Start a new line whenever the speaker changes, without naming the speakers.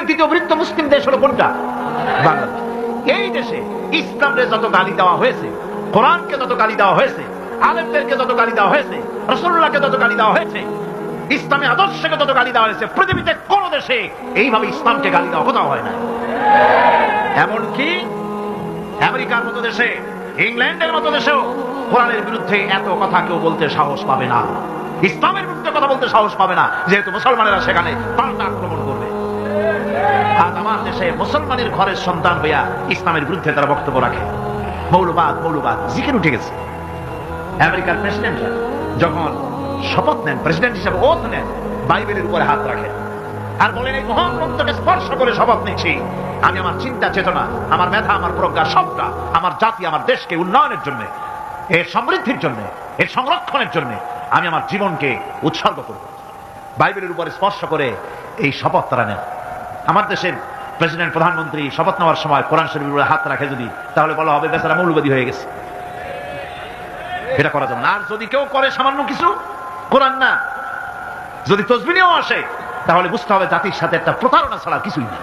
দ্বিতীয় বৃহত্তম মুসলিম দেশ হলো কোনটা? বাংলাদেশ। এই দেশে ইসলামকে যত গালি দেওয়া হয়েছে, কোরআনকে যত গালি দেওয়া হয়েছে, আলেমদেরকে যত গালি দেওয়া হয়েছে, রাসূলুল্লাহকে যত গালি দেওয়া হয়েছে, ইসলামী আদর্শকে যত গালি দেওয়া হয়েছে, পৃথিবীতে কোন দেশে এইভাবে ইসলামকে গালি দেওয়া কোথাও হয় না। এমনকি আমেরিকার মতো দেশে, ইংল্যান্ডের মতো দেশেও কোরআনের বিরুদ্ধে এত কথা কেউ বলতে সাহস পাবে না, ইসলামের বিরুদ্ধে কথা বলতে সাহস পাবে না, যেহেতু মুসলমানেরা সেখানে পাল্টা আক্রমণ করবে। আজ আমার দেশে মুসলমানের ঘরের সন্তান হইয়া ইসলামের বিরুদ্ধে তারা বক্তব্য রাখে, মৌলবাদ মৌলবাদ জিকির উঠে গেছে। আমেরিকার প্রেসিডেন্টরা যখন শপথ নেন, প্রেসিডেন্ট হিসেবে ওথ নেন, বাইবেলের উপরে হাত রাখেন আর বলেন এই মহান গ্রন্থকে স্পর্শ করে শপথ নিচ্ছি, আমি আমার চিন্তা চেতনা, আমার মেধা, আমার প্রজ্ঞা সবটা আমার জাতি, আমার দেশকে উন্নয়নের জন্য, এর সমৃদ্ধির জন্য, এর সংরক্ষণের জন্য আমি আমার জীবনকে উৎসর্গ করব। বাইবেলের উপরে স্পর্শ করে এই শপথ তারা নেন। আমার দেশের প্রেসিডেন্ট, প্রধানমন্ত্রী শপথ নেওয়ার সময় কোরআন শরীফের উপরে হাত রাখে যদি, তাহলে বলা হবে বেচারা মৌলবাদী হয়ে গেছে। এটা করা যাবে না। আর যদি কেউ করে সামান্য কিছু, কোরআন না, যদি তসবিহ নিয়েও আসে, তাহলে বুঝতে হবে জাতির সাথে একটা প্রতারণা ছাড়া কিছুই না।